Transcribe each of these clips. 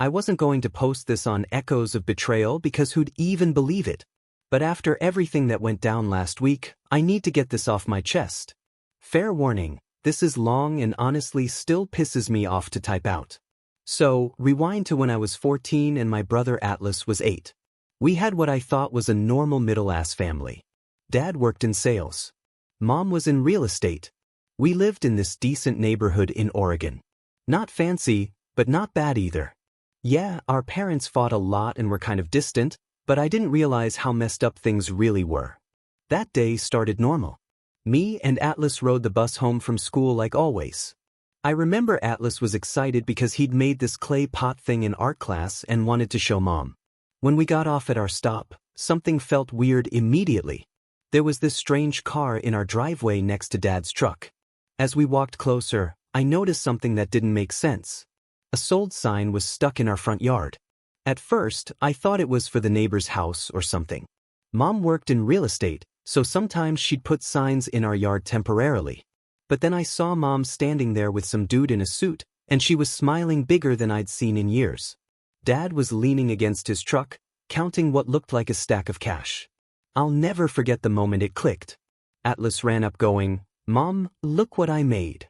I wasn't going to post this on Echoes of Betrayal because who'd even believe it? But after everything that went down last week, I need to get this off my chest. Fair warning, this is long and honestly still pisses me off to type out. So, rewind to when I was 14 and my brother Atlas was 8. We had what I thought was a normal middle-class family. Dad worked in sales. Mom was in real estate. We lived in this decent neighborhood in Oregon. Not fancy, but not bad either. Yeah, our parents fought a lot and were kind of distant, but I didn't realize how messed up things really were. That day started normal. Me and Atlas rode the bus home from school like always. I remember Atlas was excited because he'd made this clay pot thing in art class and wanted to show Mom. When we got off at our stop, something felt weird immediately. There was this strange car in our driveway next to Dad's truck. As we walked closer, I noticed something that didn't make sense. A sold sign was stuck in our front yard. At first, I thought it was for the neighbor's house or something. Mom worked in real estate, so sometimes she'd put signs in our yard temporarily. But then I saw Mom standing there with some dude in a suit, and she was smiling bigger than I'd seen in years. Dad was leaning against his truck, counting what looked like a stack of cash. I'll never forget the moment it clicked. Atlas ran up going, "Mom, look what I made."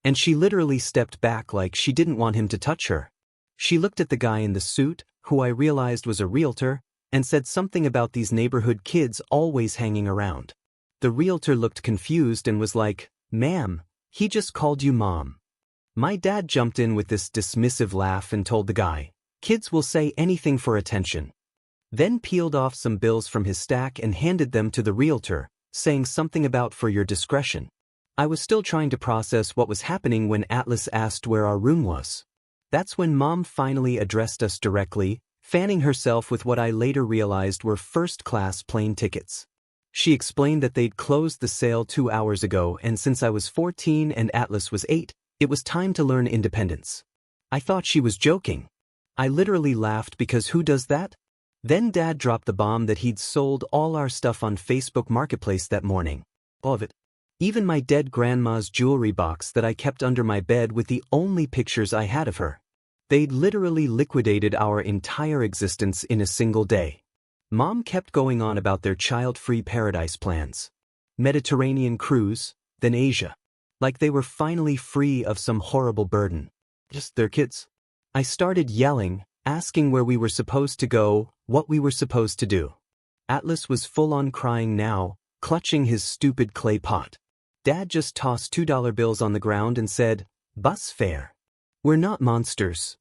And she literally stepped back like she didn't want him to touch her. She looked at the guy in the suit, who I realized was a realtor, and said something about these neighborhood kids always hanging around. The realtor looked confused and was like, "Ma'am, he just called you Mom." My dad jumped in with this dismissive laugh and told the guy, "Kids will say anything for attention." Then peeled off some bills from his stack and handed them to the realtor, saying something about "for your discretion." I was still trying to process what was happening when Atlas asked where our room was. That's when Mom finally addressed us directly, fanning herself with what I later realized were first-class plane tickets. She explained that they'd closed the sale 2 hours ago, and since I was 14 and Atlas was 8, it was time to learn independence. I thought she was joking. I literally laughed because who does that? Then Dad dropped the bomb that he'd sold all our stuff on Facebook Marketplace that morning. All of it. Even my dead grandma's jewelry box that I kept under my bed with the only pictures I had of her. They'd literally liquidated our entire existence in a single day. Mom kept going on about their child-free paradise plans. Mediterranean cruise, then Asia. Like they were finally free of some horrible burden. Just their kids. I started yelling, asking where we were supposed to go, what we were supposed to do. Atlas was full-on crying now, clutching his stupid clay pot. Dad just tossed $2 bills on the ground and said, "Bus fare. We're not monsters."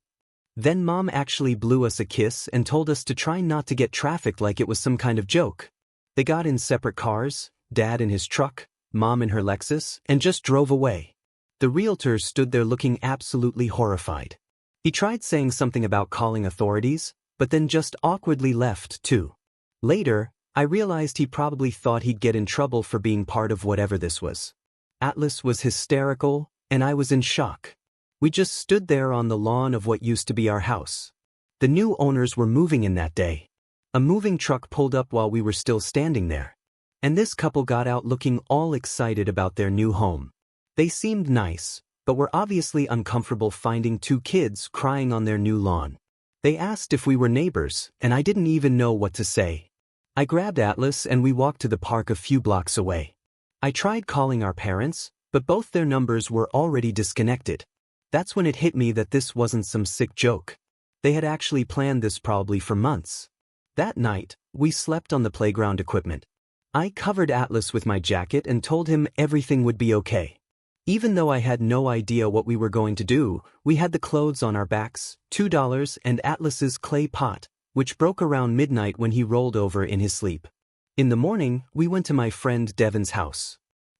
Then Mom actually blew us a kiss and told us to try not to get trafficked like it was some kind of joke. They got in separate cars, Dad in his truck, Mom in her Lexus, and just drove away. The realtor stood there looking absolutely horrified. He tried saying something about calling authorities, but then just awkwardly left too. Later, I realized he probably thought he'd get in trouble for being part of whatever this was. Atlas was hysterical, and I was in shock. We just stood there on the lawn of what used to be our house. The new owners were moving in that day. A moving truck pulled up while we were still standing there. And this couple got out looking all excited about their new home. They seemed nice, but were obviously uncomfortable finding 2 kids crying on their new lawn. They asked if we were neighbors, and I didn't even know what to say. I grabbed Atlas and we walked to the park a few blocks away. I tried calling our parents, but both their numbers were already disconnected. That's when it hit me that this wasn't some sick joke. They had actually planned this probably for months. That night, we slept on the playground equipment. I covered Atlas with my jacket and told him everything would be okay. Even though I had no idea what we were going to do, we had the clothes on our backs, $2 and Atlas's clay pot, which broke around midnight when he rolled over in his sleep. In the morning, we went to my friend Devin's house.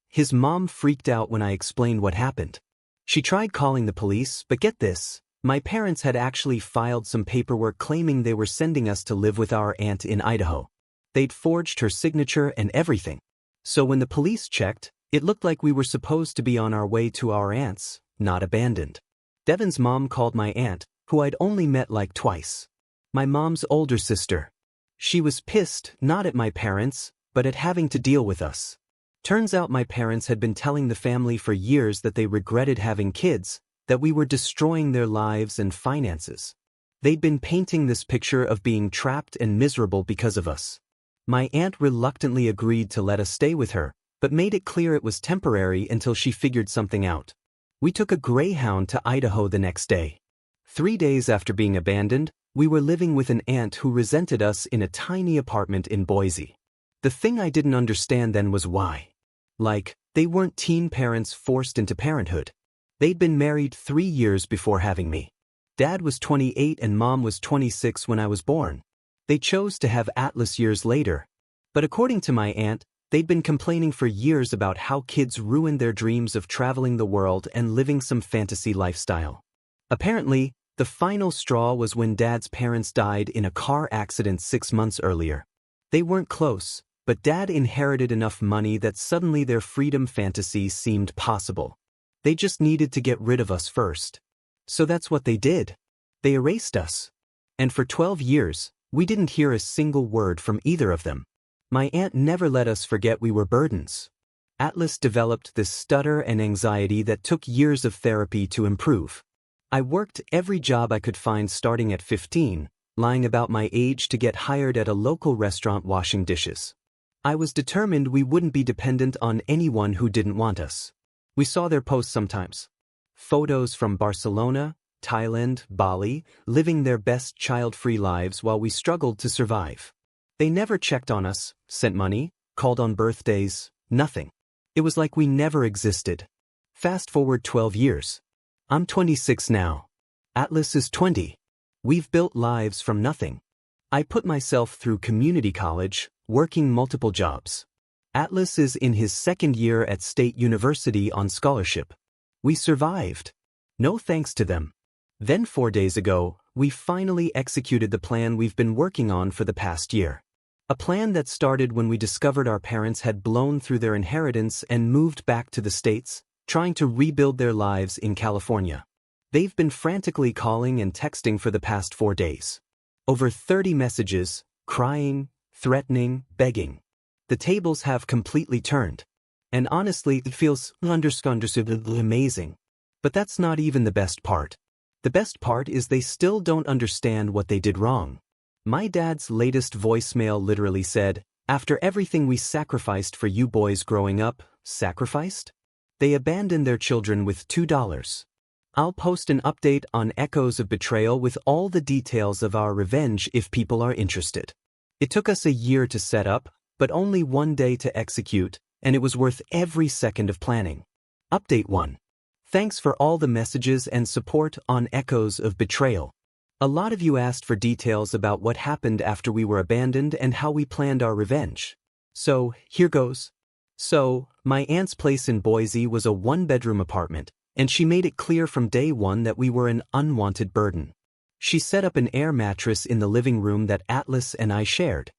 His mom freaked out when I explained what happened. She tried calling the police, but get this, my parents had actually filed some paperwork claiming they were sending us to live with our aunt in Idaho. They'd forged her signature and everything. So when the police checked, it looked like we were supposed to be on our way to our aunt's, not abandoned. Devin's mom called my aunt, who I'd only met like twice. My mom's older sister. She was pissed, not at my parents, but at having to deal with us. Turns out my parents had been telling the family for years that they regretted having kids, that we were destroying their lives and finances. They'd been painting this picture of being trapped and miserable because of us. My aunt reluctantly agreed to let us stay with her, but made it clear it was temporary until she figured something out. We took a Greyhound to Idaho the next day. 3 days after being abandoned, we were living with an aunt who resented us in a tiny apartment in Boise. The thing I didn't understand then was why. Like, they weren't teen parents forced into parenthood. They'd been married 3 years before having me. Dad was 28 and Mom was 26 when I was born. They chose to have Atlas years later. But according to my aunt, they'd been complaining for years about how kids ruined their dreams of traveling the world and living some fantasy lifestyle. Apparently, the final straw was when Dad's parents died in a car accident 6 months earlier. They weren't close, but Dad inherited enough money that suddenly their freedom fantasy seemed possible. They just needed to get rid of us first. So that's what they did. They erased us. And for 12 years, we didn't hear a single word from either of them. My aunt never let us forget we were burdens. Atlas developed this stutter and anxiety that took years of therapy to improve. I worked every job I could find starting at 15, lying about my age to get hired at a local restaurant washing dishes. I was determined we wouldn't be dependent on anyone who didn't want us. We saw their posts sometimes. Photos from Barcelona, Thailand, Bali, living their best child-free lives while we struggled to survive. They never checked on us, sent money, called on birthdays, nothing. It was like we never existed. Fast forward 12 years. I'm 26 now. Atlas is 20. We've built lives from nothing. I put myself through community college, working multiple jobs. Atlas is in his 2nd year at State University on scholarship. We survived. No thanks to them. Then 4 days ago, we finally executed the plan we've been working on for the past year. A plan that started when we discovered our parents had blown through their inheritance and moved back to the States, trying to rebuild their lives in California. They've been frantically calling and texting for the past 4 days. Over 30 messages, crying, threatening, begging. The tables have completely turned. And honestly, it feels amazing. But that's not even the best part. The best part is they still don't understand what they did wrong. My dad's latest voicemail literally said, "After everything we sacrificed for you boys growing up, sacrificed? They abandoned their children with $2. I'll post an update on Echoes of Betrayal with all the details of our revenge if people are interested. It took us a year to set up, but only 1 day to execute, and it was worth every second of planning." Update 1. Thanks for all the messages and support on Echoes of Betrayal. A lot of you asked for details about what happened after we were abandoned and how we planned our revenge. So, here goes. So, my aunt's place in Boise was a 1-bedroom apartment, and she made it clear from day one that we were an unwanted burden. She set up an air mattress in the living room that Atlas and I shared.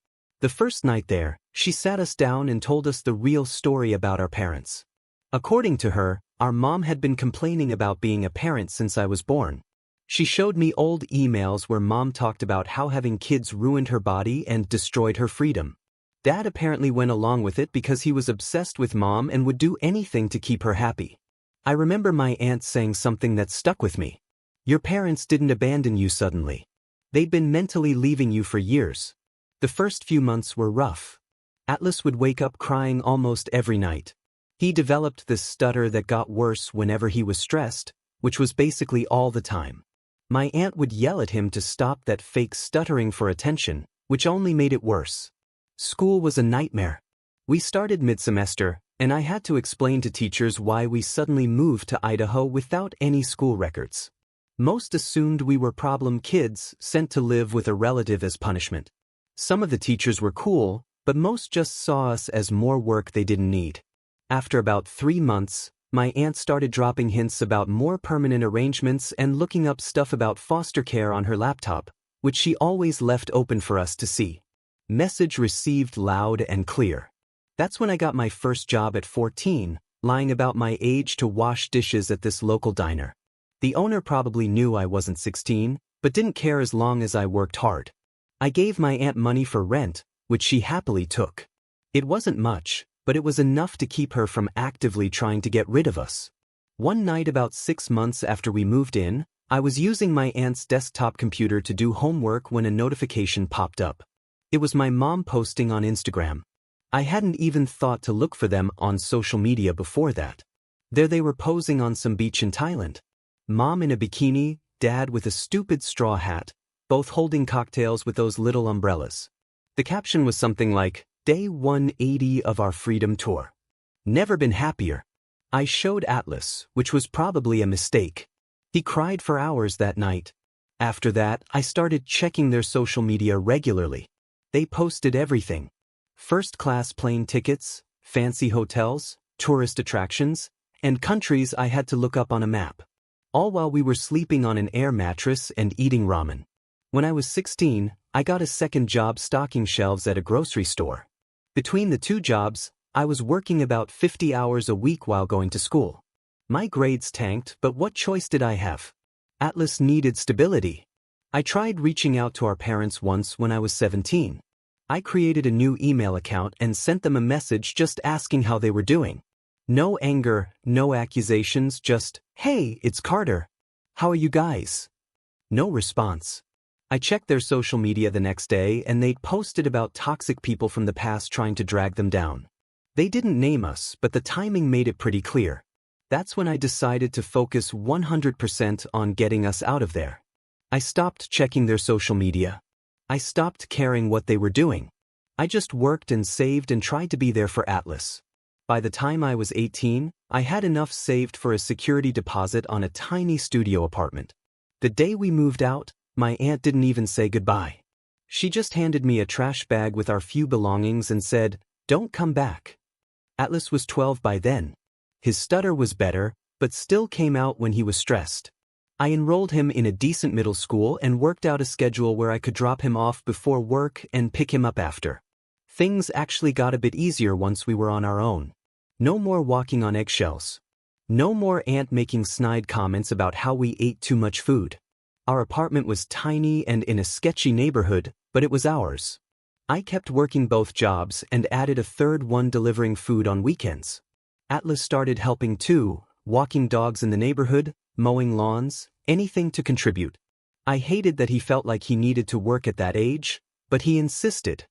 The first night there, she sat us down and told us the real story about our parents. According to her, our mom had been complaining about being a parent since I was born. She showed me old emails where Mom talked about how having kids ruined her body and destroyed her freedom. Dad apparently went along with it because he was obsessed with Mom and would do anything to keep her happy. I remember my aunt saying something that stuck with me. "Your parents didn't abandon you suddenly. They'd been mentally leaving you for years." The first few months were rough. Atlas would wake up crying almost every night. He developed this stutter that got worse whenever he was stressed, which was basically all the time. My aunt would yell at him to stop that fake stuttering for attention, which only made it worse. School was a nightmare. We started mid-semester, and I had to explain to teachers why we suddenly moved to Idaho without any school records. Most assumed we were problem kids sent to live with a relative as punishment. Some of the teachers were cool, but most just saw us as more work they didn't need. After about 3 months, my aunt started dropping hints about more permanent arrangements and looking up stuff about foster care on her laptop, which she always left open for us to see. Message received loud and clear. That's when I got my first job at 14, lying about my age to wash dishes at this local diner. The owner probably knew I wasn't 16, but didn't care as long as I worked hard. I gave my aunt money for rent, which she happily took. It wasn't much, but it was enough to keep her from actively trying to get rid of us. One night about 6 months after we moved in, I was using my aunt's desktop computer to do homework when a notification popped up. It was my mom posting on Instagram. I hadn't even thought to look for them on social media before that. There they were posing on some beach in Thailand. Mom in a bikini, dad with a stupid straw hat, both holding cocktails with those little umbrellas. The caption was something like, "Day 180 of our freedom tour. Never been happier." I showed Atlas, which was probably a mistake. He cried for hours that night. After that, I started checking their social media regularly. They posted everything. First-class plane tickets, fancy hotels, tourist attractions, and countries I had to look up on a map. All while we were sleeping on an air mattress and eating ramen. When I was 16, I got a second job stocking shelves at a grocery store. Between the two jobs, I was working about 50 hours a week while going to school. My grades tanked, but what choice did I have? Atlas needed stability. I tried reaching out to our parents once when I was 17. I created a new email account and sent them a message just asking how they were doing. No anger, no accusations, just, "Hey, it's Carter. How are you guys?" No response. I checked their social media the next day and they'd posted about toxic people from the past trying to drag them down. They didn't name us, but the timing made it pretty clear. That's when I decided to focus 100% on getting us out of there. I stopped checking their social media. I stopped caring what they were doing. I just worked and saved and tried to be there for Atlas. By the time I was 18, I had enough saved for a security deposit on a tiny studio apartment. The day we moved out, my aunt didn't even say goodbye. She just handed me a trash bag with our few belongings and said, "Don't come back." Atlas was 12 by then. His stutter was better, but still came out when he was stressed. I enrolled him in a decent middle school and worked out a schedule where I could drop him off before work and pick him up after. Things actually got a bit easier once we were on our own. No more walking on eggshells. No more aunt making snide comments about how we ate too much food. Our apartment was tiny and in a sketchy neighborhood, but it was ours. I kept working both jobs and added a third one delivering food on weekends. Atlas started helping too, walking dogs in the neighborhood, mowing lawns, anything to contribute. I hated that he felt like he needed to work at that age, but he insisted.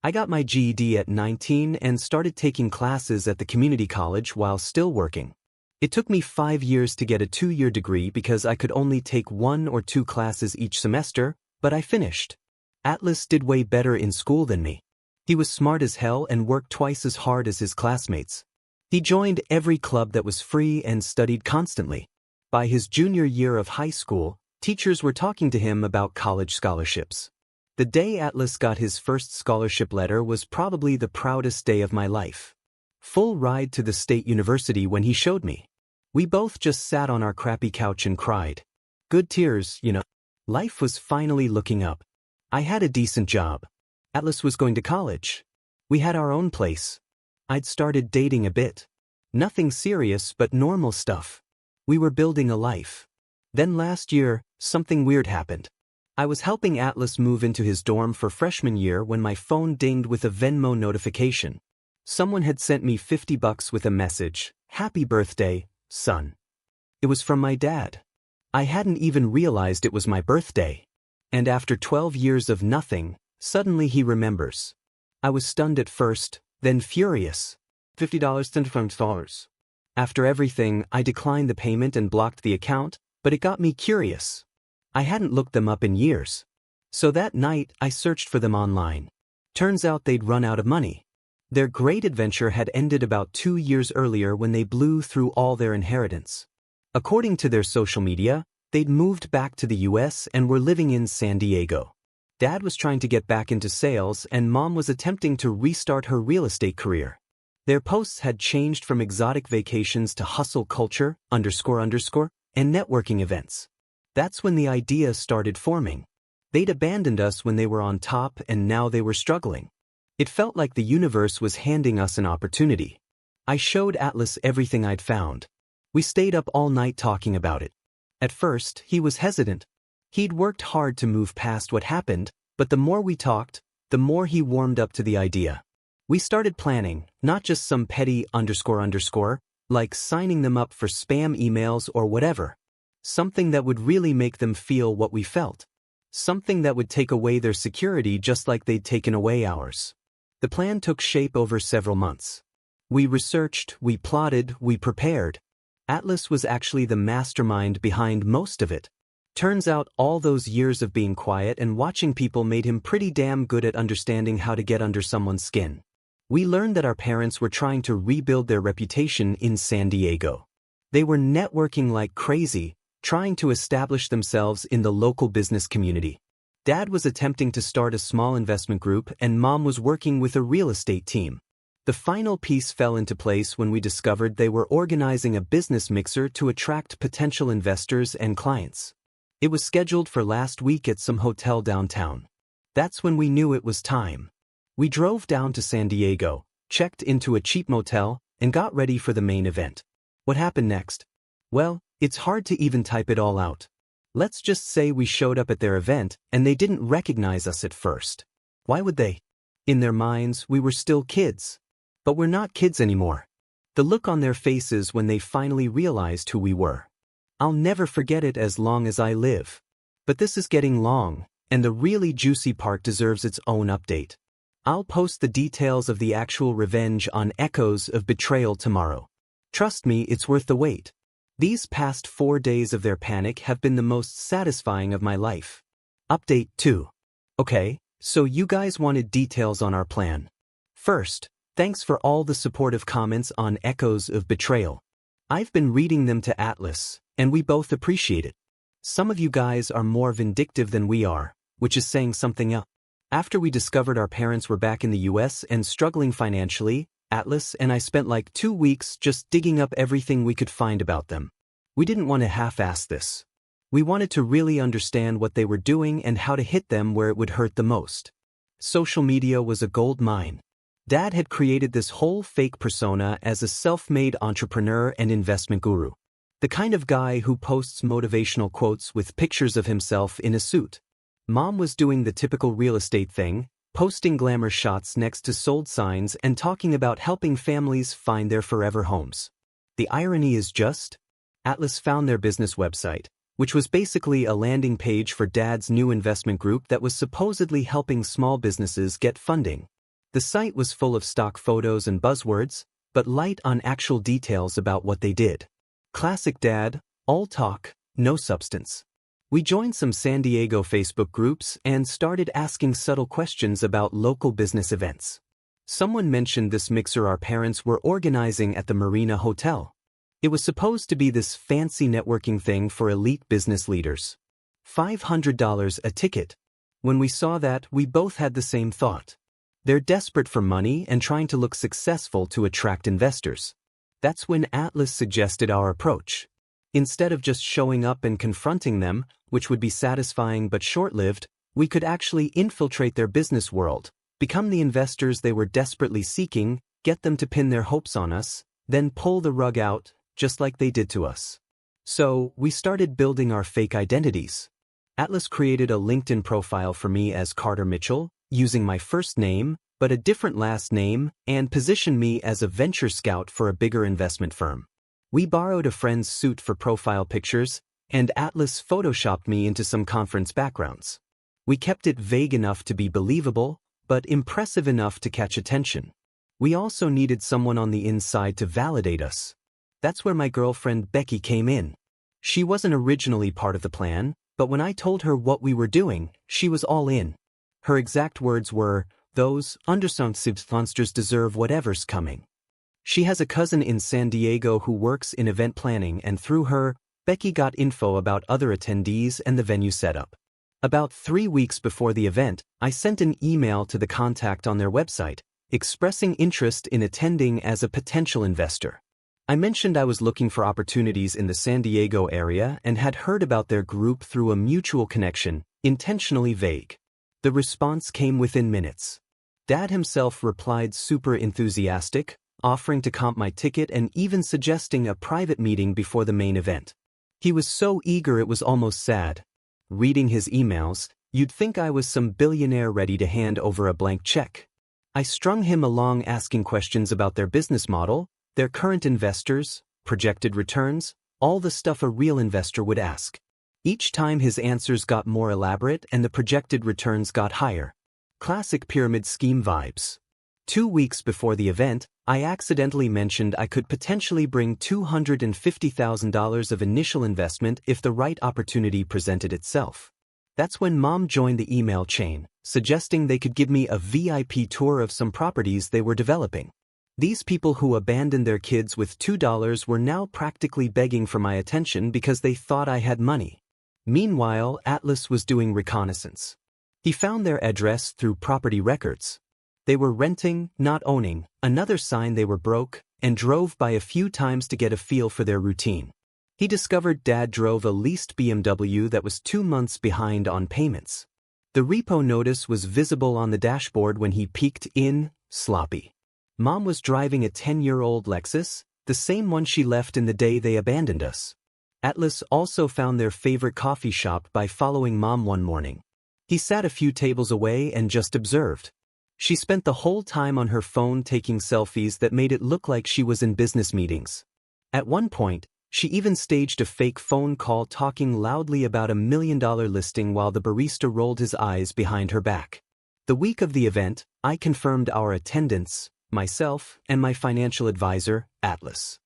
I got my GED at 19 and started taking classes at the community college while still working. It took me 5 years to get a 2-year degree because I could only take 1 or 2 classes each semester, but I finished. Atlas did way better in school than me. He was smart as hell and worked twice as hard as his classmates. He joined every club that was free and studied constantly. By his junior year of high school, teachers were talking to him about college scholarships. The day Atlas got his first scholarship letter was probably the proudest day of my life. Full ride to the state university when he showed me. We both just sat on our crappy couch and cried. Good tears, you know. Life was finally looking up. I had a decent job. Atlas was going to college. We had our own place. I'd started dating a bit. Nothing serious but normal stuff. We were building a life. Then last year, something weird happened. I was helping Atlas move into his dorm for freshman year when my phone dinged with a Venmo notification. Someone had sent me $50 with a message, "Happy birthday, son." It was from my dad. I hadn't even realized it was my birthday. And after 12 years of nothing, suddenly he remembers. I was stunned at first, then furious. $50 $10. After everything, I declined the payment and blocked the account, but it got me curious. I hadn't looked them up in years. So that night, I searched for them online. Turns out they'd run out of money. Their great adventure had ended about 2 years earlier when they blew through all their inheritance. According to their social media, they'd moved back to the US and were living in San Diego. Dad was trying to get back into sales and Mom was attempting to restart her real estate career. Their posts had changed from exotic vacations to hustle culture, __, and networking events. That's when the idea started forming. They'd abandoned us when they were on top and now they were struggling. It felt like the universe was handing us an opportunity. I showed Atlas everything I'd found. We stayed up all night talking about it. At first, he was hesitant. He'd worked hard to move past what happened, but the more we talked, the more he warmed up to the idea. We started planning, not just some petty __, like signing them up for spam emails or whatever. Something that would really make them feel what we felt. Something that would take away their security just like they'd taken away ours. The plan took shape over several months. We researched, we plotted, we prepared. Atlas was actually the mastermind behind most of it. Turns out all those years of being quiet and watching people made him pretty damn good at understanding how to get under someone's skin. We learned that our parents were trying to rebuild their reputation in San Diego. They were networking like crazy, trying to establish themselves in the local business community. Dad was attempting to start a small investment group and Mom was working with a real estate team. The final piece fell into place when we discovered they were organizing a business mixer to attract potential investors and clients. It was scheduled for last week at some hotel downtown. That's when we knew it was time. We drove down to San Diego, checked into a cheap motel, and got ready for the main event. What happened next? Well, it's hard to even type it all out. Let's just say we showed up at their event and they didn't recognize us at first. Why would they? In their minds, we were still kids. But we're not kids anymore. The look on their faces when they finally realized who we were. I'll never forget it as long as I live. But this is getting long, and the really juicy part deserves its own update. I'll post the details of the actual revenge on Echoes of Betrayal tomorrow. Trust me, it's worth the wait. These past 4 days of their panic have been the most satisfying of my life. Update 2. Okay, so you guys wanted details on our plan. First, thanks for all the supportive comments on Echoes of Betrayal. I've been reading them to Atlas, and we both appreciate it. Some of you guys are more vindictive than we are, which is saying something else. After we discovered our parents were back in the US and struggling financially, Atlas and I spent like 2 weeks just digging up everything we could find about them. We didn't want to half-ass this. We wanted to really understand what they were doing and how to hit them where it would hurt the most. Social media was a gold mine. Dad had created this whole fake persona as a self-made entrepreneur and investment guru. The kind of guy who posts motivational quotes with pictures of himself in a suit. Mom was doing the typical real estate thing, posting glamour shots next to sold signs and talking about helping families find their forever homes. The irony is just, Atlas found their business website, which was basically a landing page for Dad's new investment group that was supposedly helping small businesses get funding. The site was full of stock photos and buzzwords, but light on actual details about what they did. Classic Dad, all talk, no substance. We joined some San Diego Facebook groups and started asking subtle questions about local business events. Someone mentioned this mixer our parents were organizing at the Marina Hotel. It was supposed to be this fancy networking thing for elite business leaders. $500 a ticket. When we saw that, we both had the same thought. They're desperate for money and trying to look successful to attract investors. That's when Atlas suggested our approach. Instead of just showing up and confronting them, which would be satisfying but short-lived, we could actually infiltrate their business world, become the investors they were desperately seeking, get them to pin their hopes on us, then pull the rug out, just like they did to us. So, we started building our fake identities. Atlas created a LinkedIn profile for me as Carter Mitchell, using my first name, but a different last name, and positioned me as a venture scout for a bigger investment firm. We borrowed a friend's suit for profile pictures, and Atlas photoshopped me into some conference backgrounds. We kept it vague enough to be believable, but impressive enough to catch attention. We also needed someone on the inside to validate us. That's where my girlfriend Becky came in. She wasn't originally part of the plan, but when I told her what we were doing, she was all in. Her exact words were, "Those undersubscribed monsters deserve whatever's coming." She has a cousin in San Diego who works in event planning, and through her, Becky got info about other attendees and the venue setup. About 3 weeks before the event, I sent an email to the contact on their website, expressing interest in attending as a potential investor. I mentioned I was looking for opportunities in the San Diego area and had heard about their group through a mutual connection, intentionally vague. The response came within minutes. Dad himself replied super enthusiastic, offering to comp my ticket and even suggesting a private meeting before the main event. He was so eager it was almost sad. Reading his emails, you'd think I was some billionaire ready to hand over a blank check. I strung him along asking questions about their business model, their current investors, projected returns, All the stuff a real investor would ask. Each time his answers got more elaborate and the projected returns got higher. Classic pyramid scheme vibes. 2 weeks before the event, I accidentally mentioned I could potentially bring $250,000 of initial investment if the right opportunity presented itself. That's when Mom joined the email chain, suggesting they could give me a VIP tour of some properties they were developing. These people who abandoned their kids with $2 were now practically begging for my attention because they thought I had money. Meanwhile, Atlas was doing reconnaissance. He found their address through property records. They were renting, not owning, another sign they were broke, and drove by a few times to get a feel for their routine. He discovered Dad drove a leased BMW that was 2 months behind on payments. The repo notice was visible on the dashboard when he peeked in, sloppy. Mom was driving a 10-year-old Lexus, the same one she left in the day they abandoned us. Atlas also found their favorite coffee shop by following Mom one morning. He sat a few tables away and just observed. She spent the whole time on her phone taking selfies that made it look like she was in business meetings. At one point, she even staged a fake phone call talking loudly about $1 million listing while the barista rolled his eyes behind her back. The week of the event, I confirmed our attendance, myself, and my financial advisor, Atlas.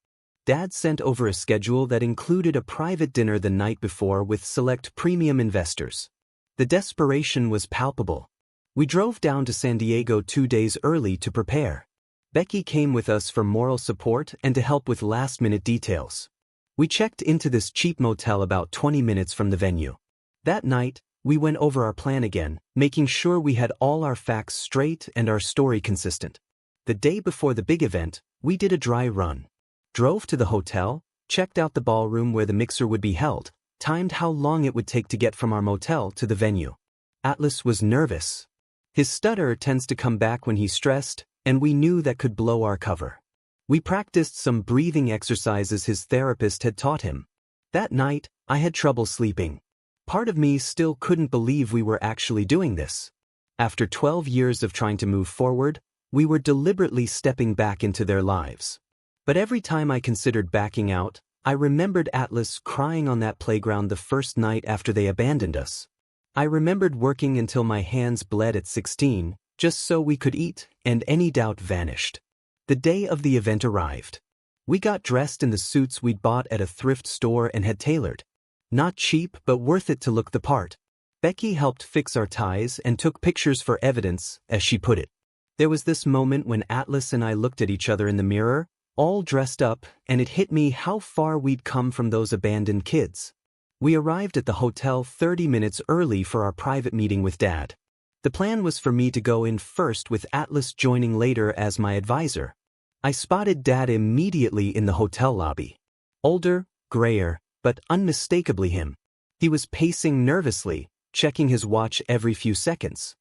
Dad sent over a schedule that included a private dinner the night before with select premium investors. The desperation was palpable. We drove down to San Diego 2 days early to prepare. Becky came with us for moral support and to help with last-minute details. We checked into this cheap motel about 20 minutes from the venue. That night, we went over our plan again, making sure we had all our facts straight and our story consistent. The day before the big event, we did a dry run. Drove to the hotel, checked out the ballroom where the mixer would be held, timed how long it would take to get from our motel to the venue. Atlas was nervous. His stutter tends to come back when he's stressed, and we knew that could blow our cover. We practiced some breathing exercises his therapist had taught him. That night, I had trouble sleeping. Part of me still couldn't believe we were actually doing this. After 12 years of trying to move forward, we were deliberately stepping back into their lives. But every time I considered backing out, I remembered Atlas crying on that playground the first night after they abandoned us. I remembered working until my hands bled at 16, just so we could eat, and any doubt vanished. The day of the event arrived. We got dressed in the suits we'd bought at a thrift store and had tailored. Not cheap, but worth it to look the part. Becky helped fix our ties and took pictures for evidence, as she put it. There was this moment when Atlas and I looked at each other in the mirror, all dressed up, and it hit me how far we'd come from those abandoned kids. We arrived at the hotel 30 minutes early for our private meeting with Dad. The plan was for me to go in first with Atlas joining later as my advisor. I spotted Dad immediately in the hotel lobby. Older, grayer, but unmistakably him. He was pacing nervously, checking his watch every few seconds.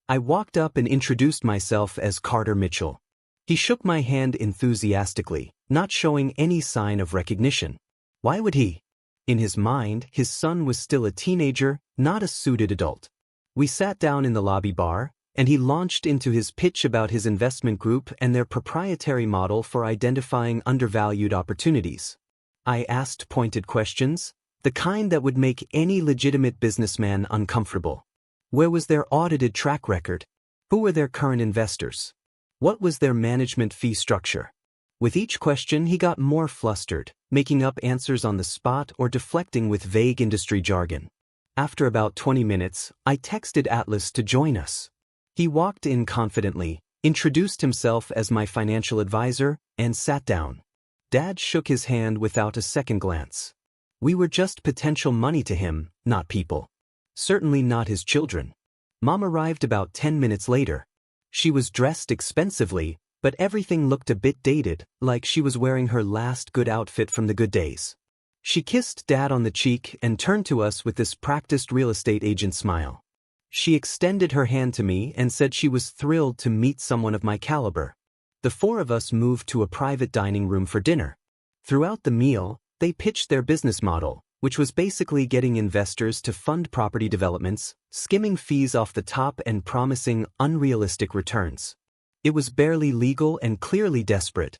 I walked up and introduced myself as Carter Mitchell. He shook my hand enthusiastically, not showing any sign of recognition. Why would he? In his mind, his son was still a teenager, not a suited adult. We sat down in the lobby bar, and he launched into his pitch about his investment group and their proprietary model for identifying undervalued opportunities. I asked pointed questions, the kind that would make any legitimate businessman uncomfortable. Where was their audited track record? Who were their current investors? What was their management fee structure? With each question, he got more flustered, making up answers on the spot or deflecting with vague industry jargon. After about 20 minutes, I texted Atlas to join us. He walked in confidently, introduced himself as my financial advisor, and sat down. Dad shook his hand without a second glance. We were just potential money to him, not people. Certainly not his children. Mom arrived about 10 minutes later. She was dressed expensively, but everything looked a bit dated, like she was wearing her last good outfit from the good days. She kissed Dad on the cheek and turned to us with this practiced real estate agent smile. She extended her hand to me and said she was thrilled to meet someone of my caliber. The four of us moved to a private dining room for dinner. Throughout the meal, they pitched their business model, which was basically getting investors to fund property developments, skimming fees off the top and promising unrealistic returns. It was barely legal and clearly desperate.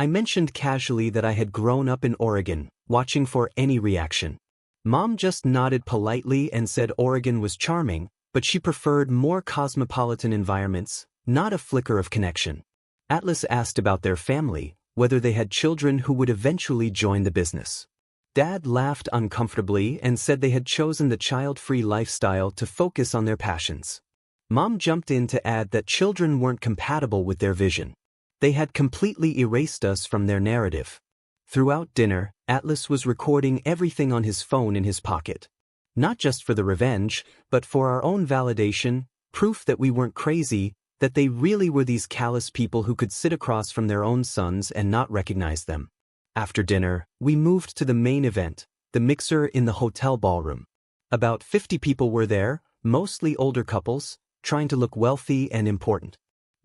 I mentioned casually that I had grown up in Oregon, watching for any reaction. Mom just nodded politely and said Oregon was charming, but she preferred more cosmopolitan environments, not a flicker of connection. Atlas asked about their family, whether they had children who would eventually join the business. Dad laughed uncomfortably and said they had chosen the child-free lifestyle to focus on their passions. Mom jumped in to add that children weren't compatible with their vision. They had completely erased us from their narrative. Throughout dinner, Atlas was recording everything on his phone in his pocket. Not just for the revenge, but for our own validation, proof that we weren't crazy, that they really were these callous people who could sit across from their own sons and not recognize them. After dinner, we moved to the main event, the mixer in the hotel ballroom. About 50 people were there, mostly older couples, trying to look wealthy and important.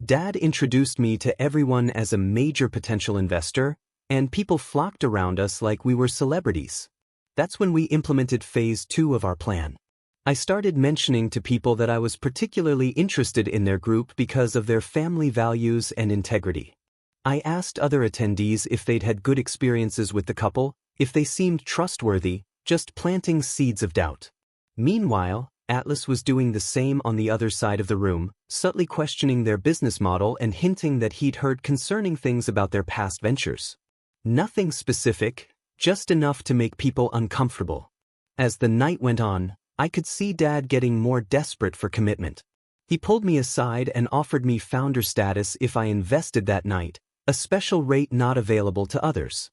Dad introduced me to everyone as a major potential investor, and people flocked around us like we were celebrities. That's when we implemented phase 2 of our plan. I started mentioning to people that I was particularly interested in their group because of their family values and integrity. I asked other attendees if they'd had good experiences with the couple, if they seemed trustworthy, just planting seeds of doubt. Meanwhile, Atlas was doing the same on the other side of the room, subtly questioning their business model and hinting that he'd heard concerning things about their past ventures. Nothing specific, just enough to make people uncomfortable. As the night went on, I could see Dad getting more desperate for commitment. He pulled me aside and offered me founder status if I invested that night, a special rate not available to others.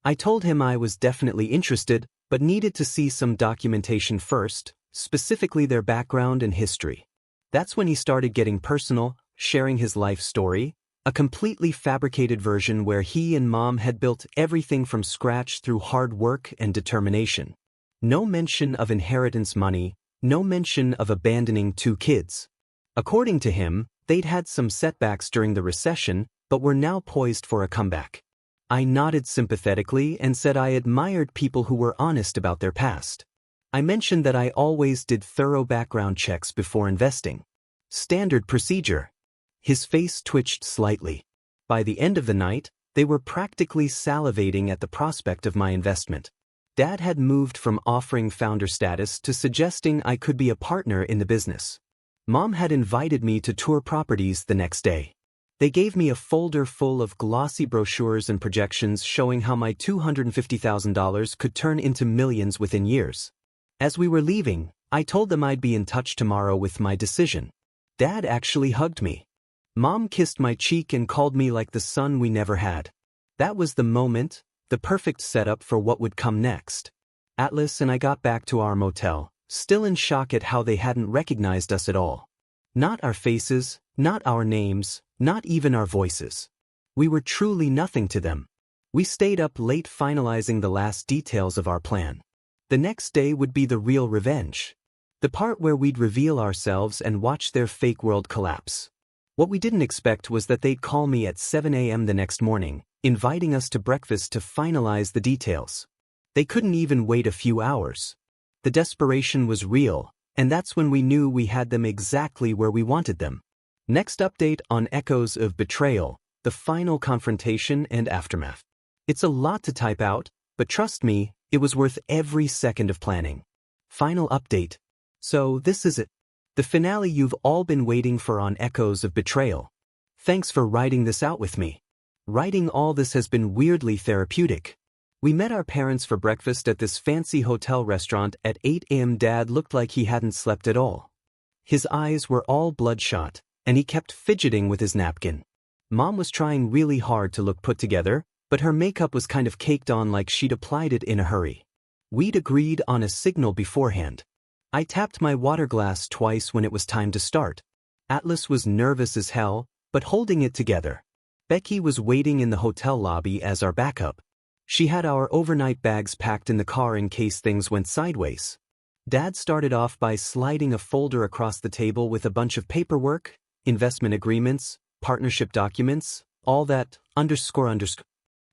I told him I was definitely interested, but needed to see some documentation first, specifically their background and history. That's when he started getting personal, sharing his life story, a completely fabricated version where he and Mom had built everything from scratch through hard work and determination. No mention of inheritance money, no mention of abandoning 2 kids. According to him, they'd had some setbacks during the recession, but were now poised for a comeback. I nodded sympathetically and said I admired people who were honest about their past. I mentioned that I always did thorough background checks before investing. Standard procedure. His face twitched slightly. By the end of the night, they were practically salivating at the prospect of my investment. Dad had moved from offering founder status to suggesting I could be a partner in the business. Mom had invited me to tour properties the next day. They gave me a folder full of glossy brochures and projections showing how my $250,000 could turn into millions within years. As we were leaving, I told them I'd be in touch tomorrow with my decision. Dad actually hugged me. Mom kissed my cheek and called me like the son we never had. That was the moment, the perfect setup for what would come next. Atlas and I got back to our motel, still in shock at how they hadn't recognized us at all. Not our faces, not our names, not even our voices. We were truly nothing to them. We stayed up late finalizing the last details of our plan. The next day would be the real revenge. The part where we'd reveal ourselves and watch their fake world collapse. What we didn't expect was that they'd call me at 7 a.m. the next morning, inviting us to breakfast to finalize the details. They couldn't even wait a few hours. The desperation was real, and that's when we knew we had them exactly where we wanted them. Next update on Echoes of Betrayal, the final confrontation and aftermath. It's a lot to type out, but trust me, it was worth every second of planning. Final update. So this is it. The finale you've all been waiting for on Echoes of Betrayal. Thanks for writing this out with me. Writing all this has been weirdly therapeutic. We met our parents for breakfast at this fancy hotel restaurant at 8 a.m. Dad looked like he hadn't slept at all. His eyes were all bloodshot, and he kept fidgeting with his napkin. Mom was trying really hard to look put together, but her makeup was kind of caked on like she'd applied it in a hurry. We'd agreed on a signal beforehand. I tapped my water glass twice when it was time to start. Atlas was nervous as hell, but holding it together. Becky was waiting in the hotel lobby as our backup. She had our overnight bags packed in the car in case things went sideways. Dad started off by sliding a folder across the table with a bunch of paperwork, investment agreements, partnership documents, all that, underscore.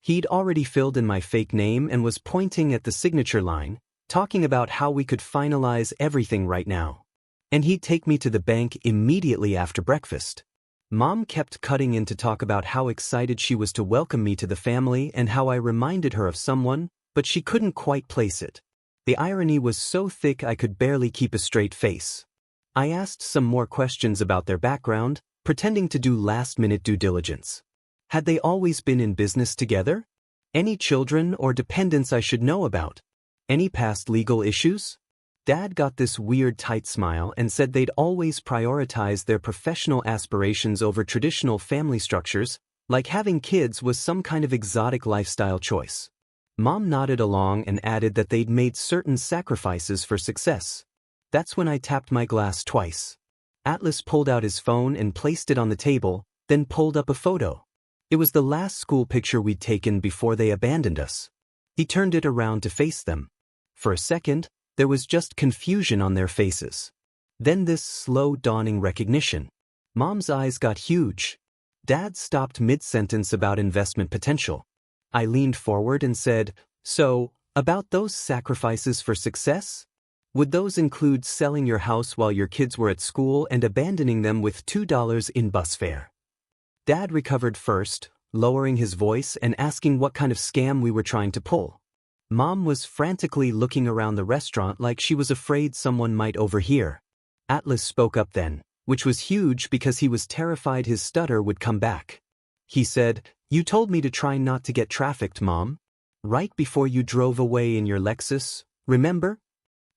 He'd already filled in my fake name and was pointing at the signature line, talking about how we could finalize everything right now. And he'd take me to the bank immediately after breakfast. Mom kept cutting in to talk about how excited she was to welcome me to the family and how I reminded her of someone, but she couldn't quite place it. The irony was so thick I could barely keep a straight face. I asked some more questions about their background, pretending to do last-minute due diligence. Had they always been in business together? Any children or dependents I should know about? Any past legal issues? Dad got this weird tight smile and said they'd always prioritize their professional aspirations over traditional family structures, like having kids was some kind of exotic lifestyle choice. Mom nodded along and added that they'd made certain sacrifices for success. That's when I tapped my glass twice. Atlas pulled out his phone and placed it on the table, then pulled up a photo. It was the last school picture we'd taken before they abandoned us. He turned it around to face them. For a second, there was just confusion on their faces. Then this slow dawning recognition. Mom's eyes got huge. Dad stopped mid-sentence about investment potential. I leaned forward and said, "So, about those sacrifices for success? Would those include selling your house while your kids were at school and abandoning them with $2 in bus fare?" Dad recovered first, lowering his voice and asking what kind of scam we were trying to pull. Mom was frantically looking around the restaurant like she was afraid someone might overhear. Atlas spoke up then, which was huge because he was terrified his stutter would come back. He said, "You told me to try not to get trafficked, Mom. Right before you drove away in your Lexus, remember?"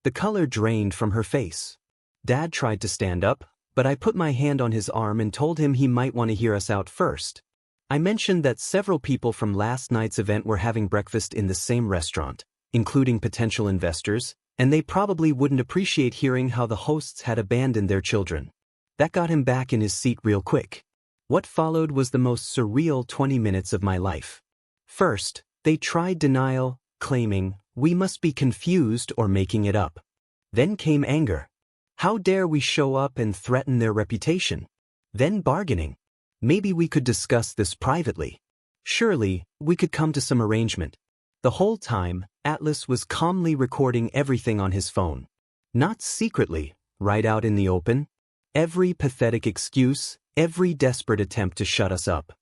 The color drained from her face. Dad tried to stand up, but I put my hand on his arm and told him he might want to hear us out first. I mentioned that several people from last night's event were having breakfast in the same restaurant, including potential investors, and they probably wouldn't appreciate hearing how the hosts had abandoned their children. That got him back in his seat real quick. What followed was the most surreal 20 minutes of my life. First, they tried denial, claiming, "We must be confused or making it up." Then came anger. How dare we show up and threaten their reputation? Then bargaining. Maybe we could discuss this privately. Surely, we could come to some arrangement. The whole time, Atlas was calmly recording everything on his phone. Not secretly, right out in the open. Every pathetic excuse, every desperate attempt to shut us up.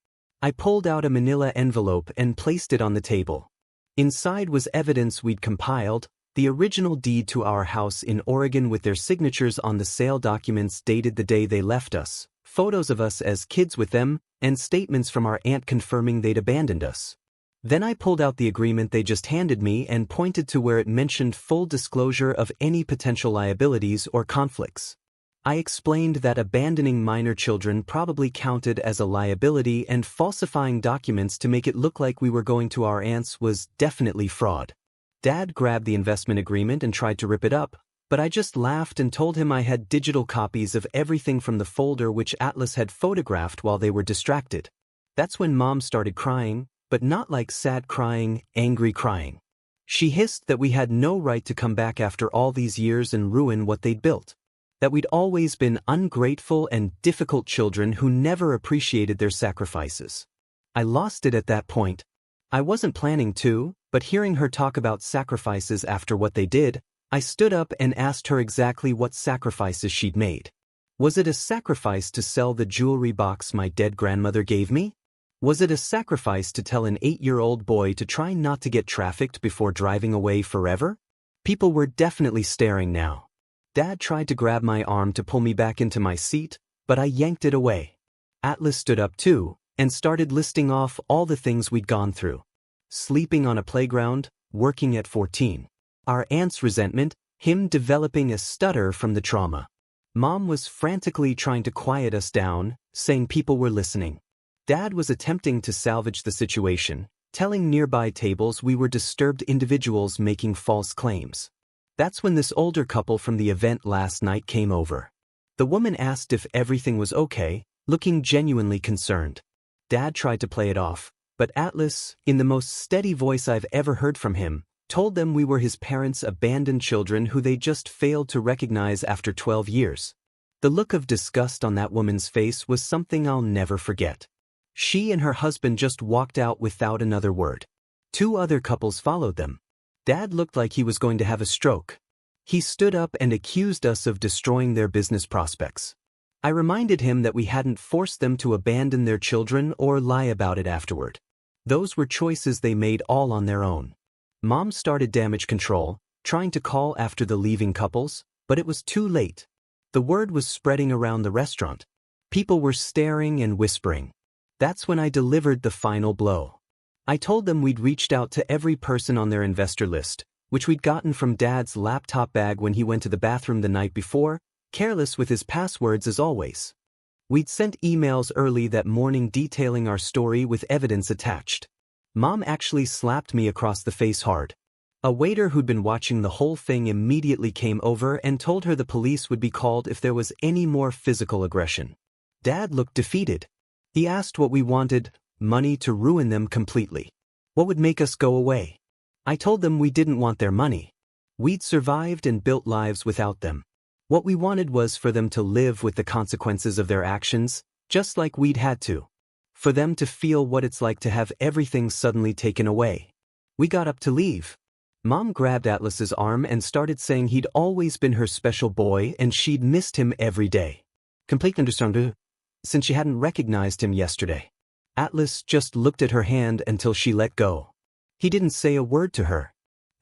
I pulled out a manila envelope and placed it on the table. Inside was evidence we'd compiled, the original deed to our house in Oregon with their signatures on the sale documents dated the day they left us, photos of us as kids with them, and statements from our aunt confirming they'd abandoned us. Then I pulled out the agreement they just handed me and pointed to where it mentioned full disclosure of any potential liabilities or conflicts. I explained that abandoning minor children probably counted as a liability and falsifying documents to make it look like we were going to our aunt's was definitely fraud. Dad grabbed the investment agreement and tried to rip it up, but I just laughed and told him I had digital copies of everything from the folder which Atlas had photographed while they were distracted. That's when Mom started crying, but not like sad crying, angry crying. She hissed that we had no right to come back after all these years and ruin what they'd built. That we'd always been ungrateful and difficult children who never appreciated their sacrifices. I lost it at that point. I wasn't planning to, but hearing her talk about sacrifices after what they did, I stood up and asked her exactly what sacrifices she'd made. Was it a sacrifice to sell the jewelry box my dead grandmother gave me? Was it a sacrifice to tell an 8-year-old boy to try not to get trafficked before driving away forever? People were definitely staring now. Dad tried to grab my arm to pull me back into my seat, but I yanked it away. Atlas stood up too, and started listing off all the things we'd gone through. Sleeping on a playground, working at 14. Our aunt's resentment, him developing a stutter from the trauma. Mom was frantically trying to quiet us down, saying people were listening. Dad was attempting to salvage the situation, telling nearby tables we were disturbed individuals making false claims. That's when this older couple from the event last night came over. The woman asked if everything was okay, looking genuinely concerned. Dad tried to play it off, but Atlas, in the most steady voice I've ever heard from him, told them we were his parents' abandoned children who they just failed to recognize after 12 years. The look of disgust on that woman's face was something I'll never forget. She and her husband just walked out without another word. 2 other couples followed them. Dad looked like he was going to have a stroke. He stood up and accused us of destroying their business prospects. I reminded him that we hadn't forced them to abandon their children or lie about it afterward. Those were choices they made all on their own. Mom started damage control, trying to call after the leaving couples, but it was too late. The word was spreading around the restaurant. People were staring and whispering. That's when I delivered the final blow. I told them we'd reached out to every person on their investor list, which we'd gotten from Dad's laptop bag when he went to the bathroom the night before, careless with his passwords as always. We'd sent emails early that morning detailing our story with evidence attached. Mom actually slapped me across the face hard. A waiter who'd been watching the whole thing immediately came over and told her the police would be called if there was any more physical aggression. Dad looked defeated. He asked what we wanted: money to ruin them completely. What would make us go away? I told them we didn't want their money. We'd survived and built lives without them. What we wanted was for them to live with the consequences of their actions, just like we'd had to. For them to feel what it's like to have everything suddenly taken away. We got up to leave. Mom grabbed Atlas's arm and started saying he'd always been her special boy and she'd missed him every day. Completely understandable, since she hadn't recognized him yesterday. Atlas just looked at her hand until she let go. He didn't say a word to her.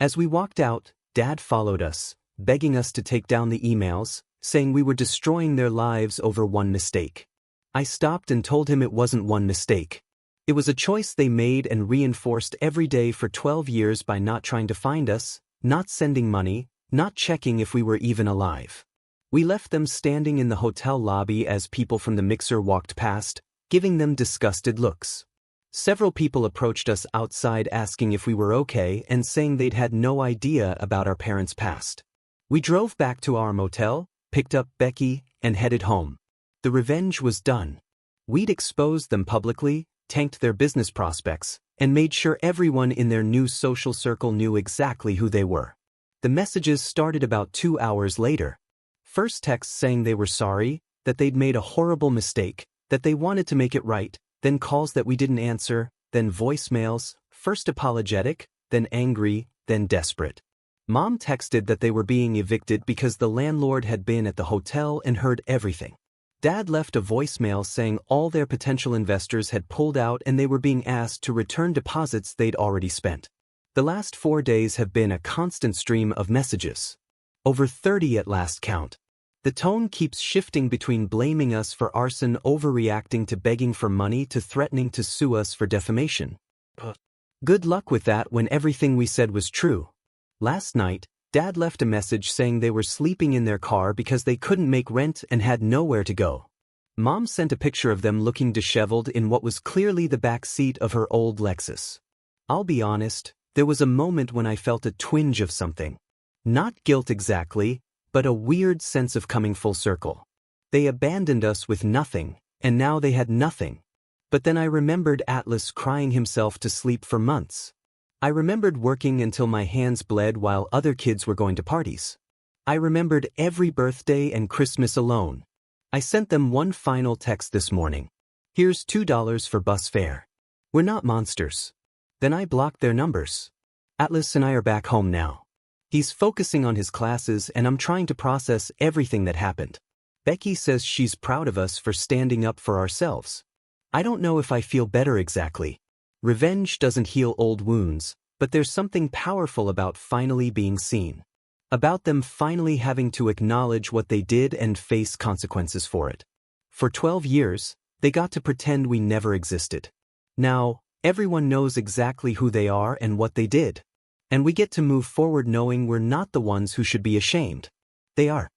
As we walked out, Dad followed us, begging us to take down the emails, saying we were destroying their lives over one mistake. I stopped and told him it wasn't one mistake. It was a choice they made and reinforced every day for 12 years by not trying to find us, not sending money, not checking if we were even alive. We left them standing in the hotel lobby as people from the mixer walked past, giving them disgusted looks. Several people approached us outside asking if we were okay and saying they'd had no idea about our parents' past. We drove back to our motel, picked up Becky, and headed home. The revenge was done. We'd exposed them publicly, tanked their business prospects, and made sure everyone in their new social circle knew exactly who they were. The messages started about 2 hours later. First texts saying they were sorry, that they'd made a horrible mistake, that they wanted to make it right, then calls that we didn't answer, then voicemails, first apologetic, then angry, then desperate. Mom texted that they were being evicted because the landlord had been at the hotel and heard everything. Dad left a voicemail saying all their potential investors had pulled out and they were being asked to return deposits they'd already spent. The last 4 days have been a constant stream of messages. Over 30 at last count. The tone keeps shifting between blaming us for arson, overreacting to begging for money, to threatening to sue us for defamation. Good luck with that when everything we said was true. Last night, Dad left a message saying they were sleeping in their car because they couldn't make rent and had nowhere to go. Mom sent a picture of them looking disheveled in what was clearly the back seat of her old Lexus. I'll be honest, there was a moment when I felt a twinge of something. Not guilt exactly, but a weird sense of coming full circle. They abandoned us with nothing, and now they had nothing. But then I remembered Atlas crying himself to sleep for months. I remembered working until my hands bled while other kids were going to parties. I remembered every birthday and Christmas alone. I sent them one final text this morning. Here's $2 for bus fare. We're not monsters. Then I blocked their numbers. Atlas and I are back home now. He's focusing on his classes and I'm trying to process everything that happened. Becky says she's proud of us for standing up for ourselves. I don't know if I feel better exactly. Revenge doesn't heal old wounds, but there's something powerful about finally being seen. About them finally having to acknowledge what they did and face consequences for it. For 12 years, they got to pretend we never existed. Now, everyone knows exactly who they are and what they did. And we get to move forward knowing we're not the ones who should be ashamed. They are.